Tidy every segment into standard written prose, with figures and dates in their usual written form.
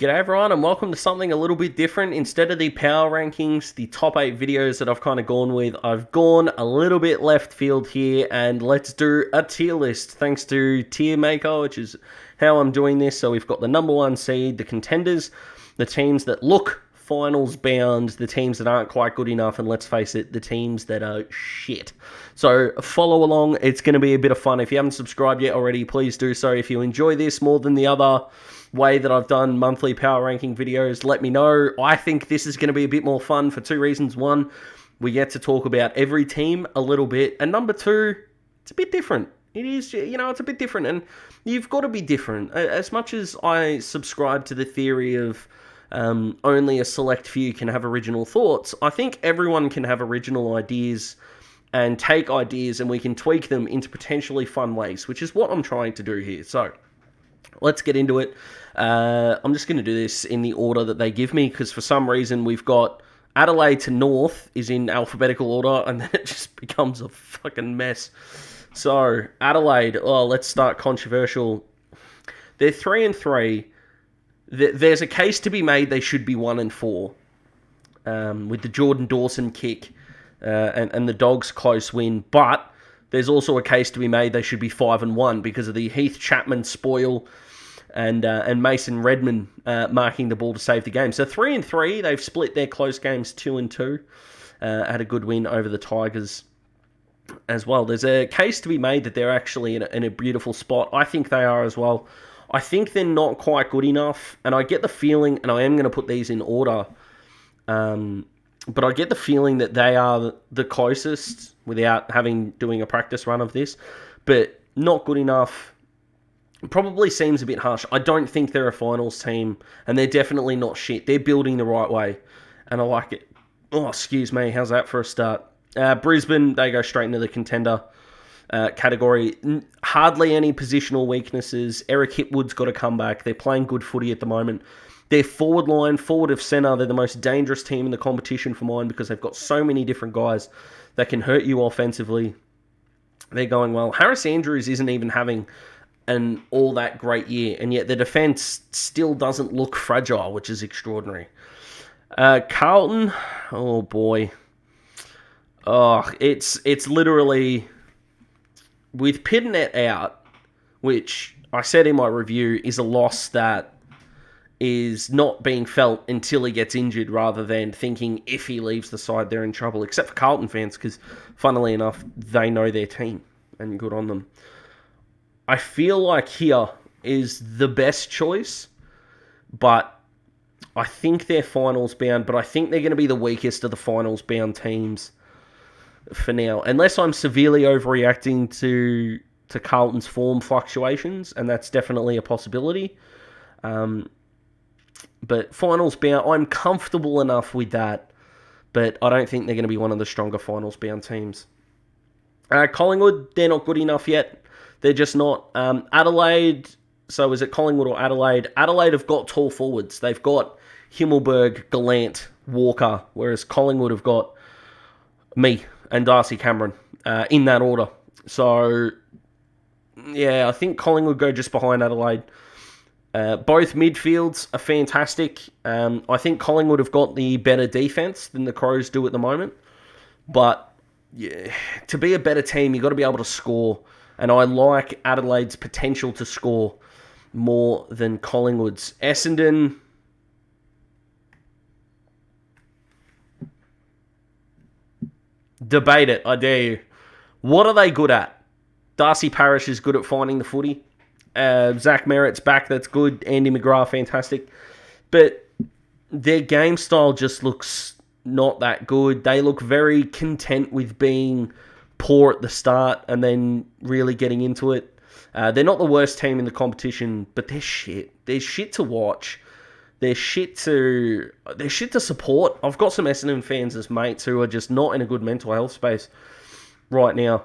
G'day everyone and welcome to something a little bit different. Instead of the power rankings, the top 8 videos that I've kind of gone with, I've gone a little bit left field here and let's do a tier list thanks to Tier Maker, which is how I'm doing this. So we've got the number 1 seed, the contenders, the teams that look finals bound, the teams that aren't quite good enough, and let's face it, the teams that are shit. So follow along, it's going to be a bit of fun. If you haven't subscribed yet already, please do so. If you enjoy this more than the other way that I've done monthly power ranking videos, let me know. I think this is going to be a bit more fun for 2 reasons. 1, we get to talk about every team a little bit, and number 2, it's a bit different. It is, it's a bit different, and you've got to be different. As much as I subscribe to the theory of only a select few can have original thoughts, I think everyone can have original ideas and take ideas and we can tweak them into potentially fun ways, which is what I'm trying to do here. So let's get into it. I'm just going to do this in the order that they give me, because for some reason we've got Adelaide to North is in alphabetical order, and then it just becomes a fucking mess. So, Adelaide, let's start controversial. They're 3-3. There's a case to be made they should be 1-4, with the Jordan Dawson kick and the Dogs' close win, but there's also a case to be made they should be 5-1 because of the Heath Chapman spoil and Mason Redman marking the ball to save the game. So 3-3, they've split their close games 2-2. Had a good win over the Tigers as well. There's a case to be made that they're actually in a beautiful spot. I think they are as well. I think they're not quite good enough, and I get the feeling, and I am going to put these in order, but I get the feeling that they are the closest without doing a practice run of this, but not good enough. Probably seems a bit harsh. I don't think they're a finals team, and they're definitely not shit. They're building the right way, and I like it. Oh, excuse me. How's that for a start? Brisbane, they go straight into the contender category. Hardly any positional weaknesses. Eric Hipwood's got to come back. They're playing good footy at the moment. Their forward line, forward of centre, they're the most dangerous team in the competition for mine because they've got so many different guys that can hurt you offensively. They're going well. Harris Andrews isn't even having an all that great year, and yet the defence still doesn't look fragile, which is extraordinary. Carlton, oh boy. Oh, it's literally, with Pitnet out, which I said in my review is a loss that is not being felt until he gets injured, rather than thinking if he leaves the side they're in trouble, except for Carlton fans, because funnily enough, they know their team, and good on them. I feel like here is the best choice, but I think they're finals bound, but I think they're going to be the weakest of the finals bound teams for now, unless I'm severely overreacting to Carlton's form fluctuations, and that's definitely a possibility. But finals bound, I'm comfortable enough with that, but I don't think they're going to be one of the stronger finals bound teams. Collingwood, they're not good enough yet. They're just not. Adelaide, so is it Collingwood or Adelaide? Adelaide have got tall forwards. They've got Himmelberg, Gallant, Walker, whereas Collingwood have got me and Darcy Cameron in that order. So, yeah, I think Collingwood go just behind Adelaide. Both midfields are fantastic. I think Collingwood have got the better defence than the Crows do at the moment. But, yeah, to be a better team, you've got to be able to score. And I like Adelaide's potential to score more than Collingwood's. Essendon, debate it, I dare you. What are they good at? Darcy Parish is good at finding the footy. Zach Merritt's back, that's good. Andy McGrath, fantastic. But their game style just looks not that good. They look very content with being poor at the start and then really getting into it. They're not the worst team in the competition, but they're shit. They're shit to watch. They're shit to support. I've got some Essendon fans as mates who are just not in a good mental health space right now.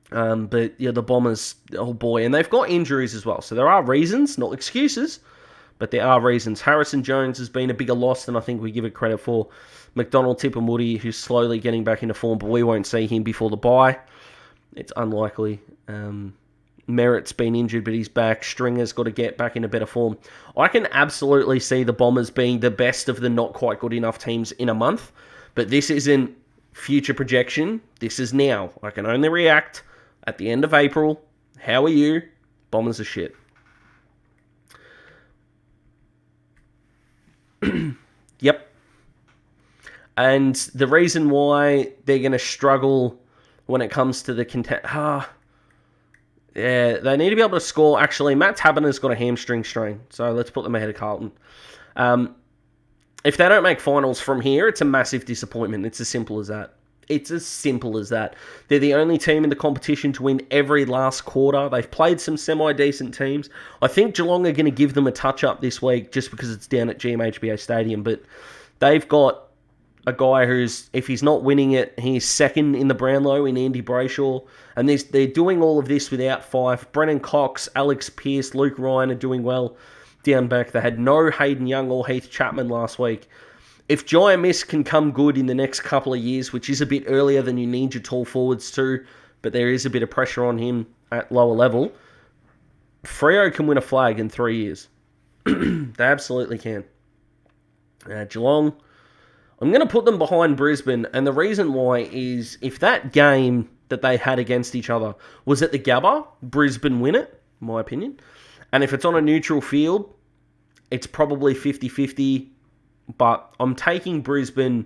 But yeah, the Bombers, oh boy, and they've got injuries as well. So there are reasons, not excuses, but there are reasons. Harrison Jones has been a bigger loss than I think we give it credit for. McDonald, Tip and Woody, who's slowly getting back into form, but we won't see him before the bye. It's unlikely. Merritt's been injured, but he's back. Stringer's got to get back into better form. I can absolutely see the Bombers being the best of the not quite good enough teams in a month, but this isn't future projection. This is now. I can only react at the end of April. How are you? Bombers are shit. Yep. And the reason why they're going to struggle when it comes to the content... yeah, they need to be able to score. Actually, Matt Taberner's got a hamstring strain, so let's put them ahead of Carlton. If they don't make finals from here, it's a massive disappointment. It's as simple as that. It's as simple as that. They're the only team in the competition to win every last quarter. They've played some semi-decent teams. I think Geelong are going to give them a touch-up this week just because it's down at GMHBA Stadium, but they've got a guy who's, if he's not winning it, he's second in the Brownlow in Andy Brayshaw. And they're doing all of this without Fife. Brennan Cox, Alex Pearce, Luke Ryan are doing well down back. They had no Hayden Young or Heath Chapman last week. If Jai Miss can come good in the next couple of years, which is a bit earlier than you need your tall forwards to, but there is a bit of pressure on him at lower level, Freo can win a flag in 3 years. They absolutely can. Geelong, I'm going to put them behind Brisbane, and the reason why is if that game that they had against each other was at the Gabba, Brisbane win it, in my opinion. And if it's on a neutral field, it's probably 50-50, but I'm taking Brisbane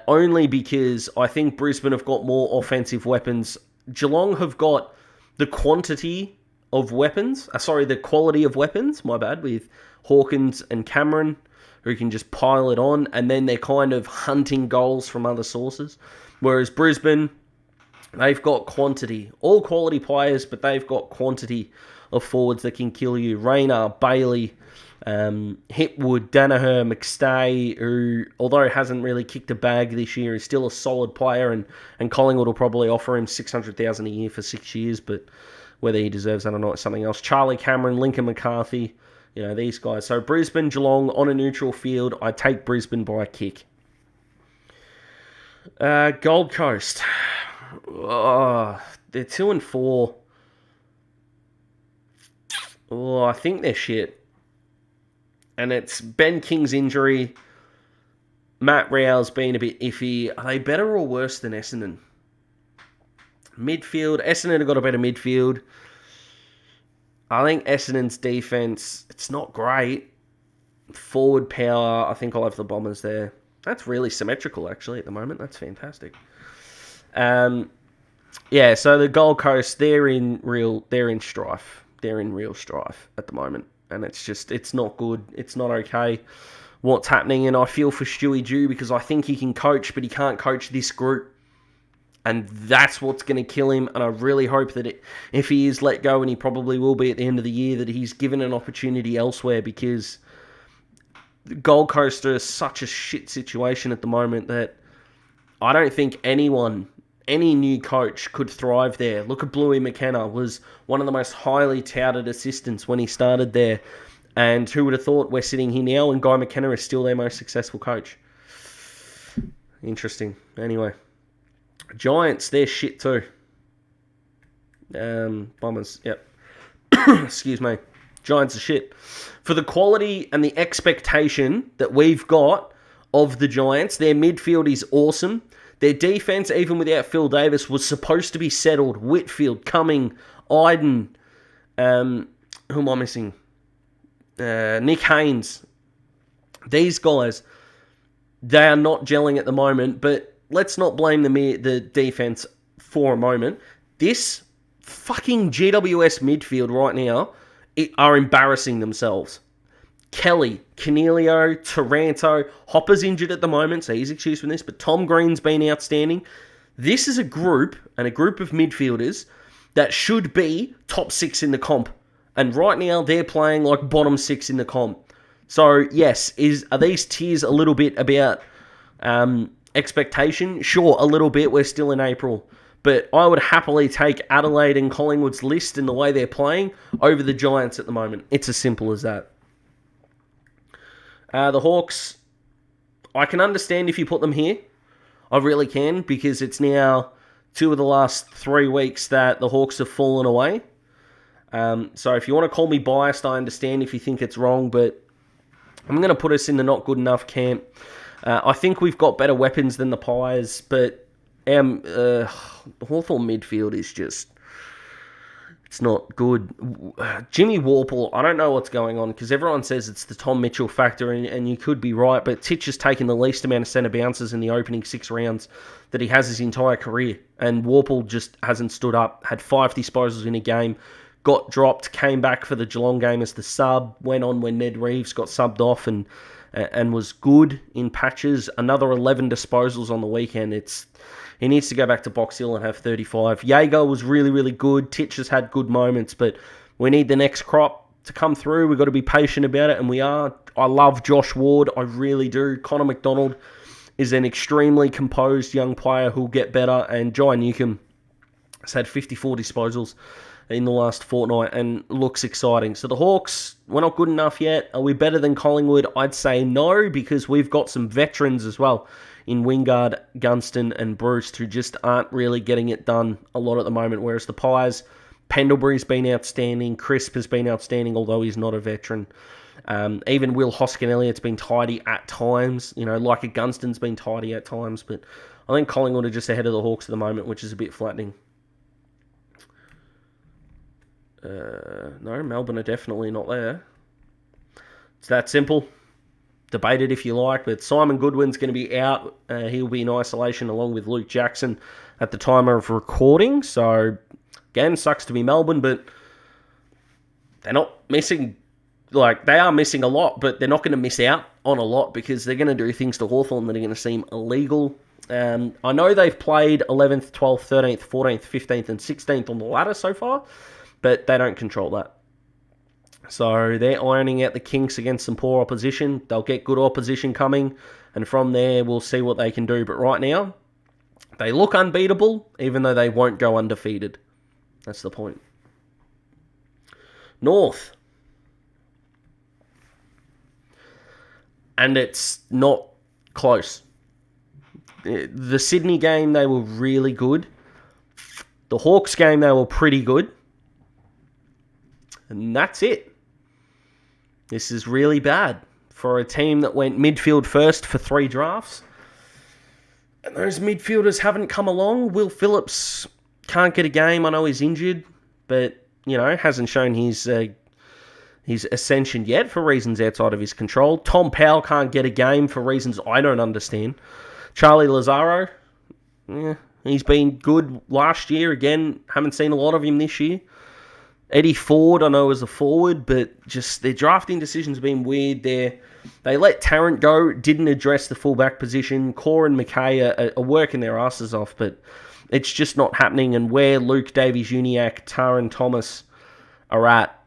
only because I think Brisbane have got more offensive weapons. Geelong have got the quantity of weapons, the quality of weapons, my bad, with Hawkins and Cameron, who can just pile it on, and then they're kind of hunting goals from other sources. Whereas Brisbane, they've got quantity. All quality players, but they've got quantity of forwards that can kill you. Rayner, Bailey, Hipwood, Danaher, McStay, who, although hasn't really kicked a bag this year, is still a solid player, and Collingwood will probably offer him $600,000 a year for 6 years, but whether he deserves that or not is something else. Charlie Cameron, Lincoln McCarthy, these guys. So Brisbane, Geelong on a neutral field. I take Brisbane by a kick. Gold Coast. Oh, they're 2-4. Oh, I think they're shit. And it's Ben King's injury. Matt Rowe's been a bit iffy. Are they better or worse than Essendon? Midfield. Essendon have got a better midfield. I think Essendon's defense, it's not great. Forward power, I think I'll have the Bombers there. That's really symmetrical, actually, at the moment. That's fantastic. Yeah, so the Gold Coast, they're in strife. They're in real strife at the moment. And it's not good. It's not okay what's happening. And I feel for Stewie Dew because I think he can coach, but he can't coach this group. And that's what's going to kill him. And I really hope that if he is let go, and he probably will be at the end of the year, that he's given an opportunity elsewhere, because the Gold Coast are such a shit situation at the moment that I don't think any new coach could thrive there. Look at Bluey McKenna, was one of the most highly touted assistants when he started there. And who would have thought we're sitting here now and Guy McKenna is still their most successful coach? Interesting. Anyway. Giants, they're shit too. Bombers, yep. Excuse me. Giants are shit. For the quality and the expectation that we've got of the Giants, their midfield is awesome. Their defense, even without Phil Davis, was supposed to be settled. Whitfield, Cumming, Iden, who am I missing? Nick Haynes. These guys, they are not gelling at the moment, but let's not blame the defense for a moment. This fucking GWS midfield right now are embarrassing themselves. Kelly, Canelio, Taranto, Hopper's injured at the moment, so he's excused from this, but Tom Green's been outstanding. This is a group of midfielders that should be top 6 in the comp. And right now, they're playing like bottom 6 in the comp. So, yes, are these tiers a little bit about expectation? Sure, a little bit. We're still in April. But I would happily take Adelaide and Collingwood's list and the way they're playing over the Giants at the moment. It's as simple as that. The Hawks, I can understand if you put them here. I really can, because it's now 2 of the last 3 weeks that the Hawks have fallen away. So if you want to call me biased, I understand if you think it's wrong, but I'm going to put us in the not good enough camp. I think we've got better weapons than the Pies, but the Hawthorn midfield is just... It's not good. Jimmy Walpole, I don't know what's going on, because everyone says it's the Tom Mitchell factor, and you could be right, but Titch has taken the least amount of centre bounces in the opening 6 rounds that he has his entire career, and Walpole just hasn't stood up, had 5 disposals in a game, got dropped, came back for the Geelong game as the sub, went on when Ned Reeves got subbed off and was good in patches. Another 11 disposals on the weekend. He needs to go back to Box Hill and have 35. Jaeger was really, really good. Titch has had good moments, but we need the next crop to come through. We've got to be patient about it, and we are. I love Josh Ward. I really do. Conor Mcdonald is an extremely composed young player who'll get better, and Jai Newcomb has had 54 disposals in the last fortnight and looks exciting. So the Hawks, we're not good enough yet. Are we better than Collingwood? I'd say no, because we've got some veterans as well in Wingard, Gunston and Bruce, who just aren't really getting it done a lot at the moment, whereas the Pies, Pendlebury's been outstanding, Crisp has been outstanding, although he's not a veteran. Even Will Hoskin-Elliott's been tidy at times, like a Gunston's been tidy at times, but I think Collingwood are just ahead of the Hawks at the moment, which is a bit flattening. No, Melbourne are definitely not there. It's that simple. Debate it if you like, but Simon Goodwin's going to be out. He'll be in isolation along with Luke Jackson at the time of recording. So, again, sucks to be Melbourne, but they're not missing... they are missing a lot, but they're not going to miss out on a lot because they're going to do things to Hawthorn that are going to seem illegal. I know they've played 11th, 12th, 13th, 14th, 15th and 16th on the ladder so far, but they don't control that. So they're ironing out the kinks against some poor opposition. They'll get good opposition coming, and from there we'll see what they can do. But right now, they look unbeatable, even though they won't go undefeated. That's the point. North. And it's not close. The Sydney game, they were really good. The Hawks game, they were pretty good. And that's it. This is really bad for a team that went midfield first for 3 drafts. And those midfielders haven't come along. Will Phillips can't get a game. I know he's injured, but, hasn't shown his ascension yet for reasons outside of his control. Tom Powell can't get a game for reasons I don't understand. Charlie Lazaro, he's been good last year. Again, haven't seen a lot of him this year. Eddie Ford, I know, is a forward, but just their drafting decisions have been weird there. They let Tarrant go, didn't address the fullback position. Core and McKay are working their asses off, but it's just not happening. And where Luke Davies-Uniacke, Taran Thomas are at,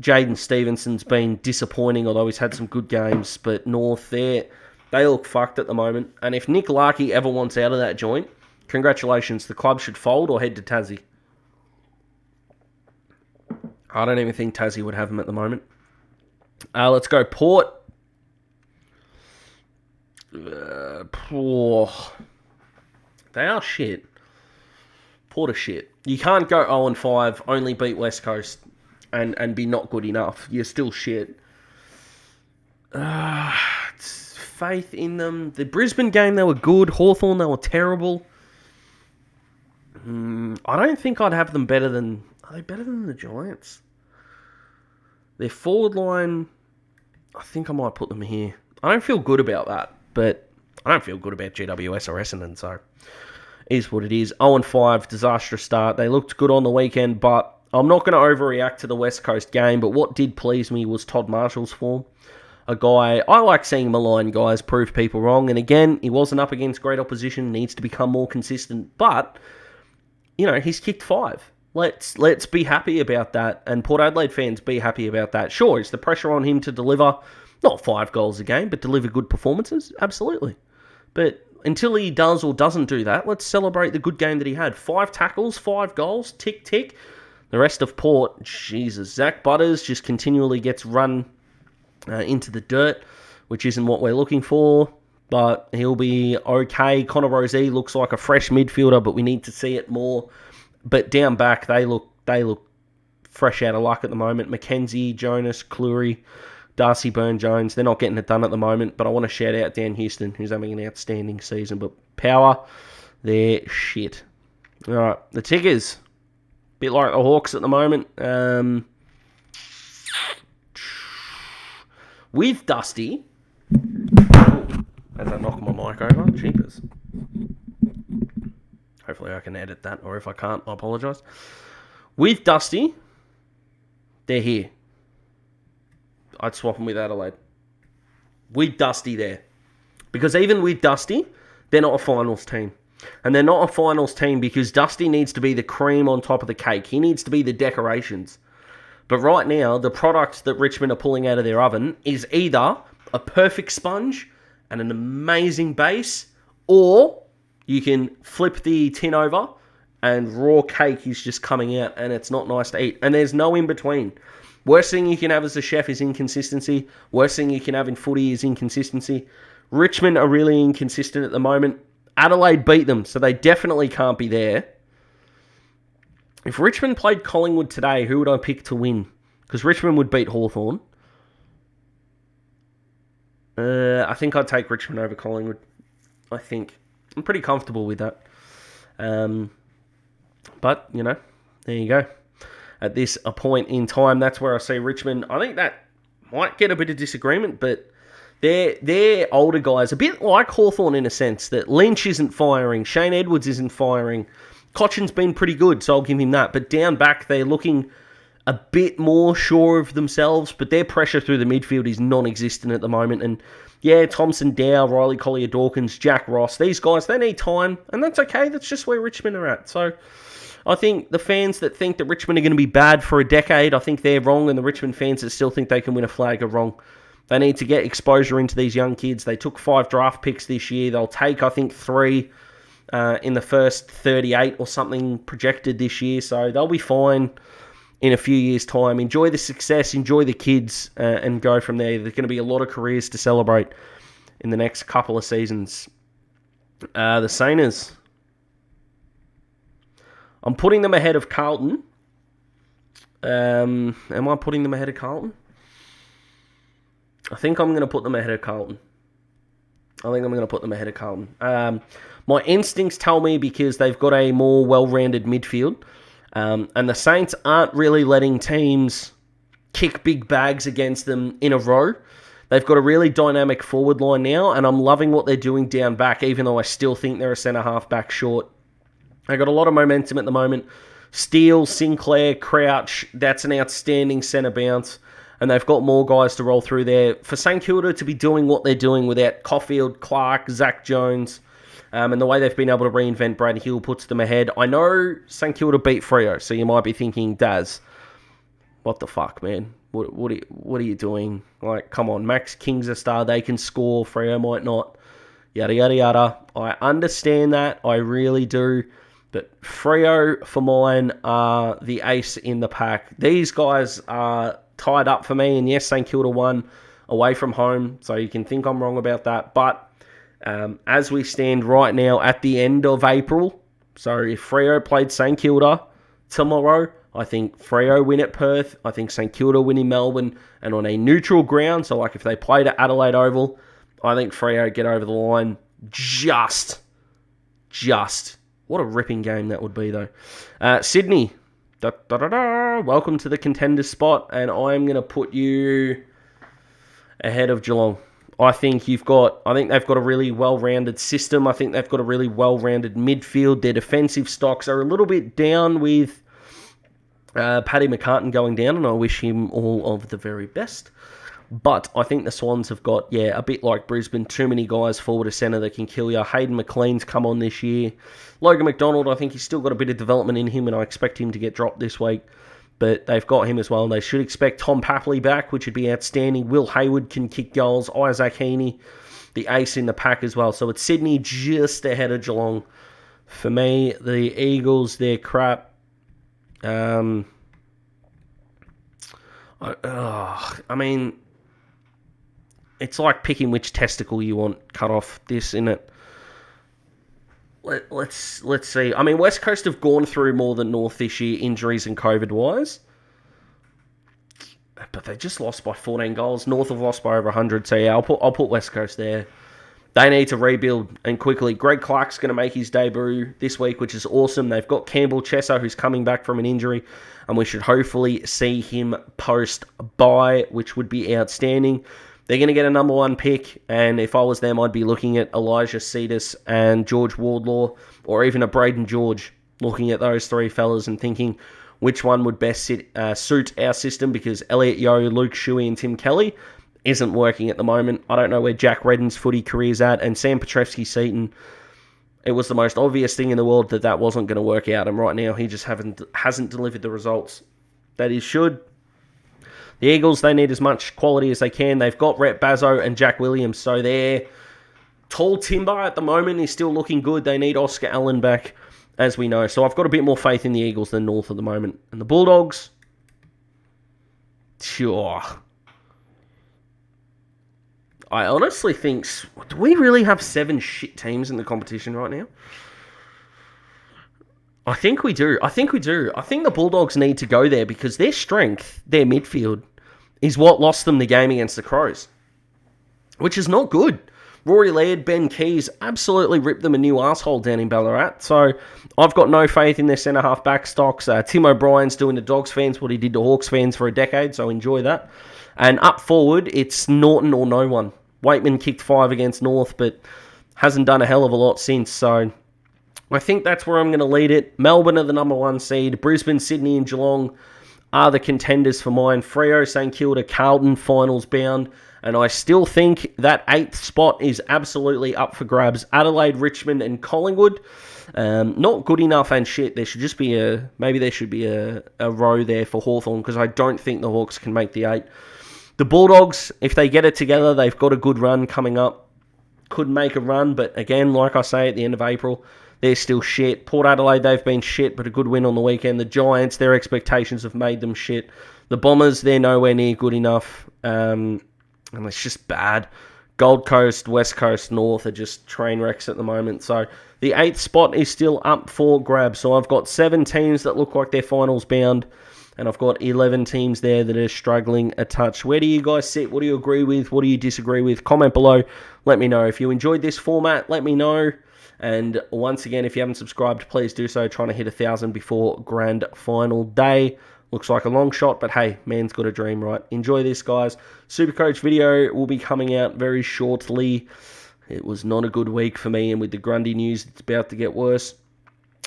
Jaden Stevenson's been disappointing, although he's had some good games. But North, they look fucked at the moment. And if Nick Larkey ever wants out of that joint, congratulations. The club should fold or head to Tassie. I don't even think Tassie would have him at the moment. Let's go Port. They are shit. Port are shit. You can't go 0-5, only beat West Coast, and be not good enough. You're still shit. It's faith in them. The Brisbane game, they were good. Hawthorn, they were terrible. I don't think I'd have them better than... Are they better than the Giants? Their forward line, I think I might put them here. I don't feel good about that, but I don't feel good about GWS or Essendon, so it is what it is. 0-5, disastrous start. They looked good on the weekend, but I'm not going to overreact to the West Coast game, but what did please me was Todd Marshall's form. A guy, I like seeing maligned guys prove people wrong, and again, he wasn't up against great opposition, needs to become more consistent, but, he's kicked 5. Let's be happy about that, and Port Adelaide fans be happy about that. Sure, is the pressure on him to deliver, not 5 goals a game, but deliver good performances? Absolutely. But until he does or doesn't do that, let's celebrate the good game that he had. 5 tackles, 5 goals, tick, tick. The rest of Port, Jesus. Zach Butters just continually gets run into the dirt, which isn't what we're looking for, but he'll be okay. Connor Rosey looks like a fresh midfielder, but we need to see it more. But down back, they look fresh out of luck at the moment. Mackenzie, Jonas, Cleary, Darcy Byrne-Jones, they're not getting it done at the moment, but I want to shout out Dan Houston, who's having an outstanding season. But Power, they're shit. All right, the Tigers, bit like the Hawks at the moment. With Dusty, as I knock my mic over, cheapers. Hopefully I can edit that, or if I can't, I apologise. With Dusty, they're here. I'd swap them with Adelaide. With Dusty there. Because even with Dusty, they're not a finals team. And they're not a finals team because Dusty needs to be the cream on top of the cake. He needs to be the decorations. But right now, the product that Richmond are pulling out of their oven is either a perfect sponge and an amazing base, or you can flip the tin over and raw cake is just coming out and it's not nice to eat. And there's no in between. Worst thing you can have as a chef is inconsistency. Worst thing you can have in footy is inconsistency. Richmond are really inconsistent at the moment. Adelaide beat them, so they definitely can't be there. If Richmond played Collingwood today, who would I pick to win? Because Richmond would beat Hawthorn. I think I'd take Richmond over Collingwood. I think. I'm pretty comfortable with that. But, you know, there you go. At this point in time, that's where I see Richmond. I think that might get a bit of disagreement, but they're older guys, a bit like Hawthorn in a sense, that Lynch isn't firing, Shane Edwards isn't firing, Cochin's been pretty good, so I'll give him that, but down back, they're looking a bit more sure of themselves, but their pressure through the midfield is non-existent at the moment, and yeah, Thompson, Dow, Riley Collier-Dawkins, Jack Ross, these guys, they need time, and that's okay, that's just where Richmond are at, so I think the fans that think that Richmond are going to be bad for a decade, I think they're wrong, and the Richmond fans that still think they can win a flag are wrong. They need to get exposure into these young kids. They took 5 draft picks this year. They'll take, I think, 3 in the first 38 or something projected this year, so they'll be fine in a few years' time. Enjoy the success, enjoy the kids, and go from there. There's going to be a lot of careers to celebrate in the next couple of seasons. The Sainers. I'm putting them ahead of Carlton. Am I putting them ahead of Carlton? I think I'm going to put them ahead of Carlton. My instincts tell me because they've got a more well-rounded midfield. And the Saints aren't really letting teams kick big bags against them in a row. They've got a really dynamic forward line now, and I'm loving what they're doing down back, even though I still think they're a centre-half back short. They got a lot of momentum at the moment. Steele, Sinclair, Crouch, that's an outstanding centre bounce. And they've got more guys to roll through there. For St Kilda to be doing what they're doing without Caulfield, Clark, Zach Jones, and the way they've been able to reinvent Brad Hill puts them ahead. I know St Kilda beat Freo, so you might be thinking, Daz, what the fuck, man? What are you doing? Like, come on, Max King's a star. They can score. Freo might not. Yada, yada, yada. I understand that. I really do. But Freo, for mine, are the ace in the pack. These guys are tied up for me. And yes, St Kilda won away from home. So you can think I'm wrong about that. But as we stand right now at the end of April, so if Freo played St Kilda tomorrow, I think Freo win at Perth. I think St Kilda win in Melbourne. And on a neutral ground, so like if they played at Adelaide Oval, I think Freo get over the line just. What a ripping game that would be, though. Sydney. Welcome to the contender spot. And I'm going to put you ahead of Geelong. I think they've got a really well-rounded system. I think they've got a really well-rounded midfield. Their defensive stocks are a little bit down with Paddy McCartan going down, and I wish him all of the very best. But I think the Swans have got, a bit like Brisbane, too many guys forward to centre that can kill you. Hayden McLean's come on this year. Logan McDonald, I think he's still got a bit of development in him, and I expect him to get dropped this week. But they've got him as well. They should expect Tom Papley back, which would be outstanding. Will Hayward can kick goals. Isaac Heaney, the ace in the pack as well. So it's Sydney just ahead of Geelong. For me, the Eagles, they're crap. I mean, it's like picking which testicle you want cut off this, innit? Let's see. I mean, West Coast have gone through more than North this year, injuries and COVID-wise. But they just lost by 14 goals. North have lost by over 100. So yeah, I'll put West Coast there. They need to rebuild and quickly. Greg Clark's going to make his debut this week, which is awesome. They've got Campbell Chesser, who's coming back from an injury, and we should hopefully see him post-bye, which would be outstanding. They're going to get a number 1 pick, and if I was them, I'd be looking at Elijah Cetus and George Wardlaw, or even a Braden George, looking at those 3 fellas and thinking which one would best suit our system, because Elliot Yeo, Luke Shuey, and Tim Kelly isn't working at the moment. I don't know where Jack Redden's footy career's at, and Sam Petrevski-Seton, it was the most obvious thing in the world that wasn't going to work out, and right now he just hasn't delivered the results that he should. The Eagles, they need as much quality as they can. They've got Rhett Bazzo and Jack Williams, so their tall timber at the moment is still looking good. They need Oscar Allen back, as we know. So I've got a bit more faith in the Eagles than North at the moment. And the Bulldogs, sure. I honestly think, do we really have 7 shit teams in the competition right now? I think we do. I think the Bulldogs need to go there because their strength, their midfield, is what lost them the game against the Crows, which is not good. Rory Laird, Ben Keys absolutely ripped them a new asshole down in Ballarat. So I've got no faith in their centre-half back stocks. Tim O'Brien's doing to Dogs fans what he did to Hawks fans for a decade, so enjoy that. And up forward, it's Norton or no one. Waitman kicked 5 against North, but hasn't done a hell of a lot since. So I think that's where I'm going to lead it. Melbourne are the number 1 seed. Brisbane, Sydney, and Geelong are the contenders for mine. Freo, St Kilda, Carlton, finals bound. And I still think that 8th spot is absolutely up for grabs. Adelaide, Richmond, and Collingwood. Not good enough and shit. There should just be a row there for Hawthorn, because I don't think the Hawks can make the 8. The Bulldogs, if they get it together, they've got a good run coming up. Could make a run, but again, like I say, at the end of April, they're still shit. Port Adelaide, they've been shit, but a good win on the weekend. The Giants, their expectations have made them shit. The Bombers, they're nowhere near good enough. And it's just bad. Gold Coast, West Coast, North are just train wrecks at the moment. So the 8th spot is still up for grabs. So I've got 7 teams that look like they're finals bound, and I've got 11 teams there that are struggling a touch. Where do you guys sit? What do you agree with? What do you disagree with? Comment below. Let me know. If you enjoyed this format, let me know. And once again, if you haven't subscribed, please do so. Trying to hit 1,000 before grand final day. Looks like a long shot, but hey, man's got a dream, right? Enjoy this, guys. Supercoach video will be coming out very shortly. It was not a good week for me, and with the Grundy news, it's about to get worse.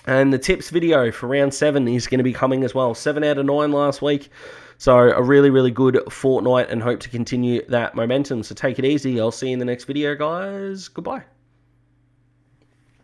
And the tips video for round 7 is going to be coming as well. 7 out of 9 last week. So a really, really good fortnight, and hope to continue that momentum. So take it easy. I'll see you in the next video, guys. Goodbye.